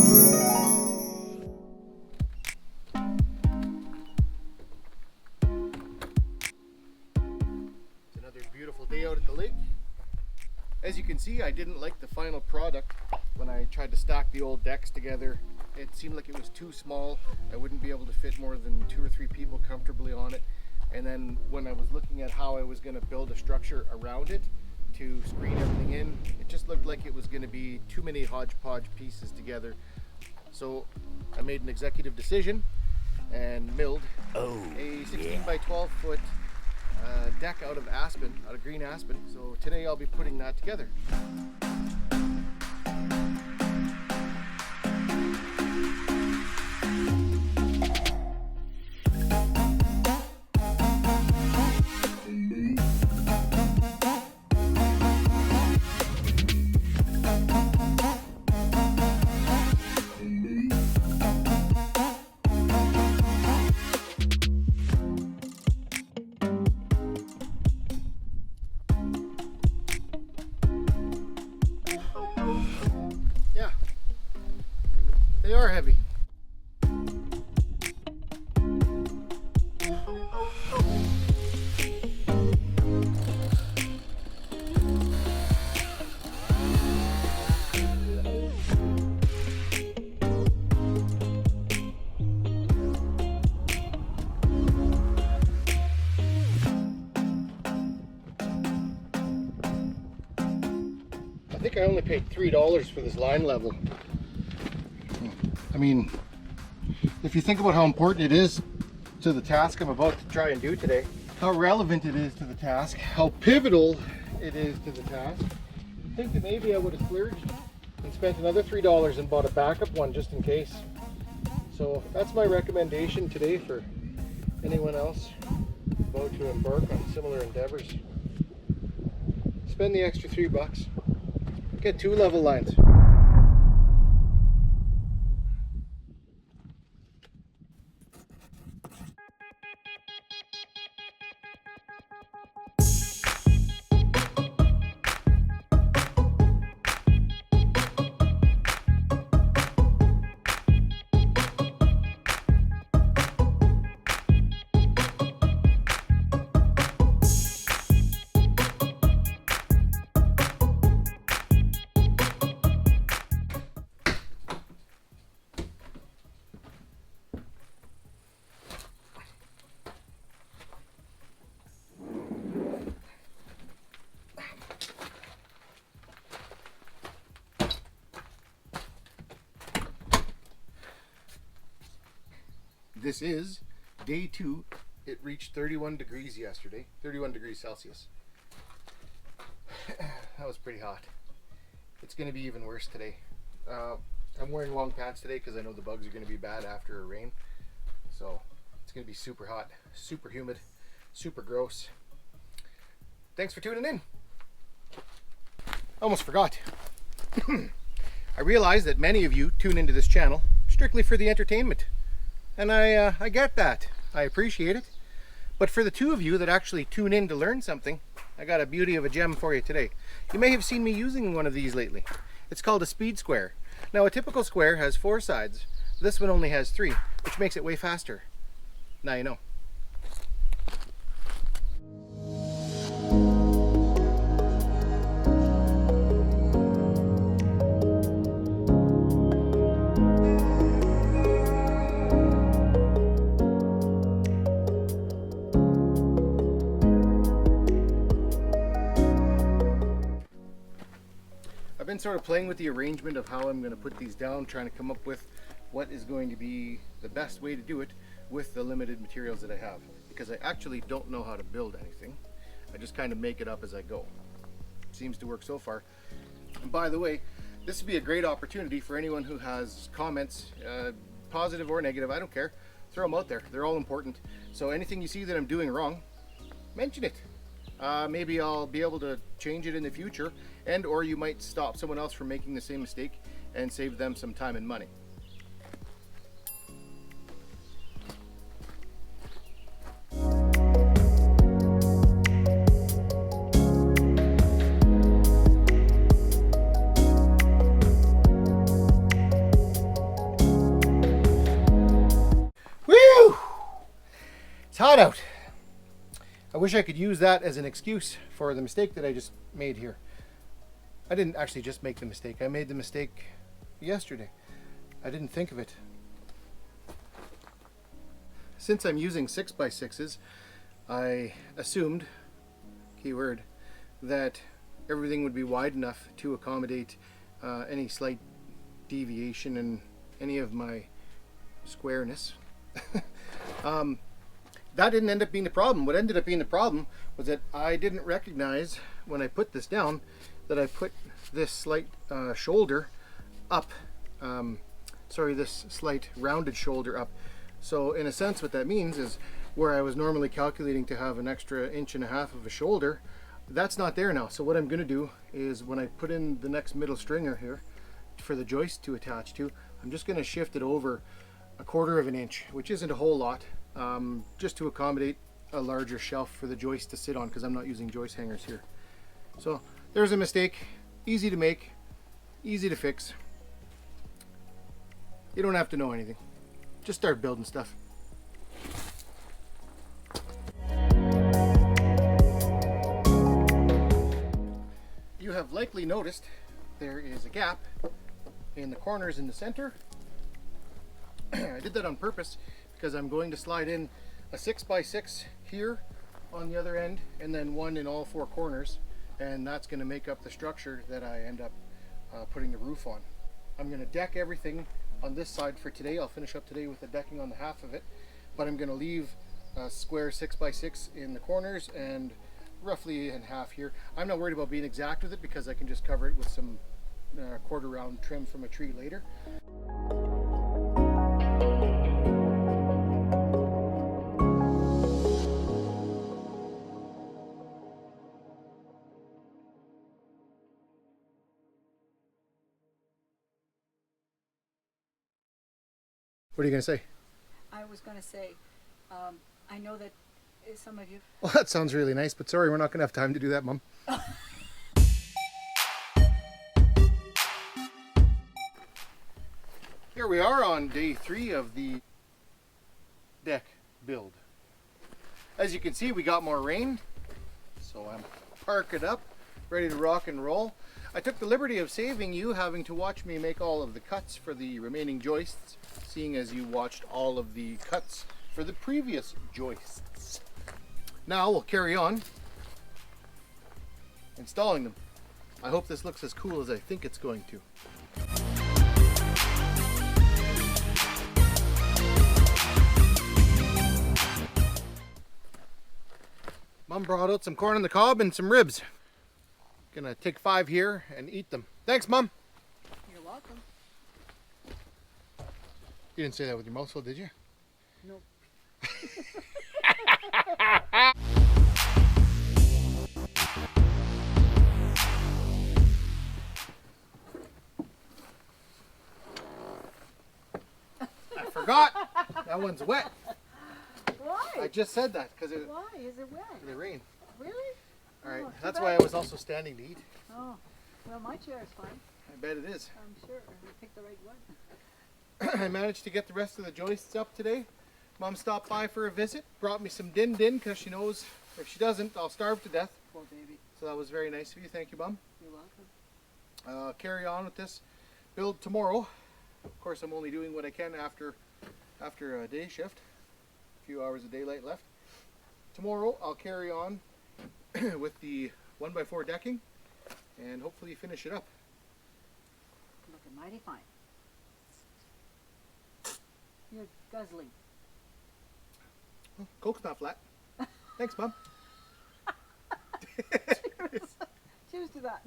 Another beautiful day out at the lake. As you can see, I didn't like the final product when I tried to stack the old decks together. It seemed like it was too small. I wouldn't be able to fit more than 2 or 3 people comfortably on it. And then when I was looking at how I was going to build a structure around it to screen everything in, it just looked like it was going to be too many hodgepodge pieces together. So I made an executive decision and milled a 16 by 12 foot deck out of aspen, out of green aspen. So today I'll be putting that together. Yeah, they are heavy. I think I only paid $3 for this line level. I mean, if you think about how important it is to the task I'm about to try and do today, how relevant it is to the task, how pivotal it is to the task, I think that maybe I would have splurged and spent another $3 and bought a backup one just in case. So that's my recommendation today for anyone else about to embark on similar endeavors. Spend the extra $3. Get 2 level lines. This is day 2. It reached 31 degrees yesterday, 31 degrees Celsius. That was pretty hot. It's going to be even worse today. I'm wearing long pants today because I know the bugs are going to be bad after a rain. So it's going to be super hot, super humid, super gross. Thanks for tuning in. Almost forgot. I realize that many of you tune into this channel strictly for the entertainment. And I get that. I appreciate it. But for the 2 of you that actually tune in to learn something, I got a beauty of a gem for you today. You may have seen me using one of these lately. It's called a speed square. Now a typical square has 4 sides. This one only has 3, which makes it way faster. Now you know. I've been sort of playing with the arrangement of how I'm going to put these down, trying to come up with what is going to be the best way to do it with the limited materials that I have, because I actually don't know how to build anything. I just kind of make it up as I go. It seems to work so far. And by the way, this would be a great opportunity for anyone who has comments, positive or negative, I don't care. Throw them out there. They're all important. So anything you see that I'm doing wrong, mention it. Maybe I'll be able to change it in the future, and or you might stop someone else from making the same mistake and save them some time and money. It's hot out. I wish I could use that as an excuse for the mistake that I just made here. I didn't actually just make the mistake. I made the mistake yesterday. I didn't think of it. Since I'm using 6x6s, I assumed, keyword, that everything would be wide enough to accommodate any slight deviation in any of my squareness. That didn't end up being the problem. What ended up being the problem was that I didn't recognize when I put this down that I put this slight shoulder up, this slight rounded shoulder up. So in a sense what that means is where I was normally calculating to have an extra 1.5 inches of a shoulder, that's not there now. So what I'm going to do is when I put in the next middle stringer here for the joist to attach to, I'm just going to shift it over 1/4 inch, which isn't a whole lot, just to accommodate a larger shelf for the joist to sit on, because I'm not using joist hangers here. So there's a mistake. Easy to make, easy to fix. You don't have to know anything. Just start building stuff. You have likely noticed there is a gap in the corners in the center. I did that on purpose because I'm going to slide in a 6x6 here on the other end and then one in all 4 corners, and that's going to make up the structure that I end up putting the roof on. I'm going to deck everything on this side for today. I'll finish up today with the decking on the half of it, but I'm going to leave a square 6x6 in the corners and roughly in half here. I'm not worried about being exact with it because I can just cover it with some 1/4 round trim from a tree later. What are you going to say? I was going to say, I know that some of you... Well, that sounds really nice, but sorry, we're not going to have time to do that, Mom. Here we are on day 3 of the deck build. As you can see, we got more rain, so I'm parking up, ready to rock and roll. I took the liberty of saving you having to watch me make all of the cuts for the remaining joists, seeing as you watched all of the cuts for the previous joists. Now we'll carry on installing them. I hope this looks as cool as I think it's going to. Mom brought out some corn on the cob and some ribs. Gonna take 5 here and eat them. Thanks, Mom. You're welcome. You didn't say that with your mouth full, did you? Nope. I forgot. That one's wet. Why? I just said that because it. Why is it wet? The rain. Really? All right. Oh, That's too why I bad. was also standing to eat. Oh, well, my chair is fine. I bet it is. I'm sure. I picked the right one. I managed to get the rest of the joists up today. Mom stopped by for a visit, brought me some din din because she knows if she doesn't, I'll starve to death. Poor baby. So that was very nice of you. Thank you, Mom. You're welcome. Carry on with this build tomorrow. Of course, I'm only doing what I can after a day shift. A few hours of daylight left. Tomorrow, I'll carry on with the 1x4 decking and hopefully finish it up. Looking mighty fine. You're guzzling. Oh, Coke's not flat. Thanks, Mom. Cheers. Cheers to that.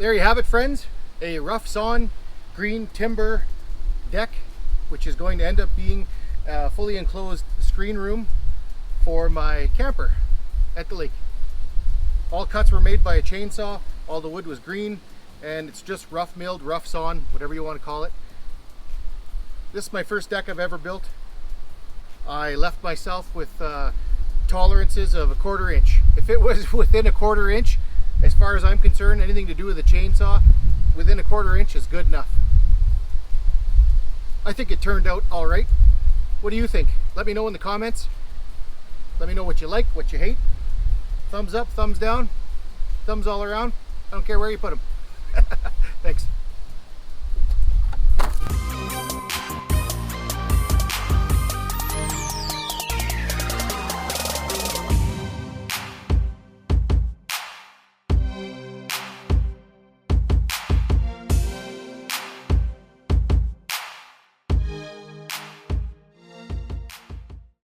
there you have it, friends. A rough sawn green timber deck, which is going to end up being a fully enclosed screen room for my camper at the lake. All cuts were made by a chainsaw, all the wood was green, and it's just rough milled, rough sawn, whatever you want to call it. This is my first deck I've ever built. I left myself with tolerances of 1/4 inch. If it was within 1/4 inch, as far as I'm concerned, anything to do with a chainsaw, within 1/4 inch is good enough. I think it turned out all right. What do you think? Let me know in the comments. Let me know what you like, what you hate. Thumbs up, thumbs down, thumbs all around. I don't care where you put them. Thanks.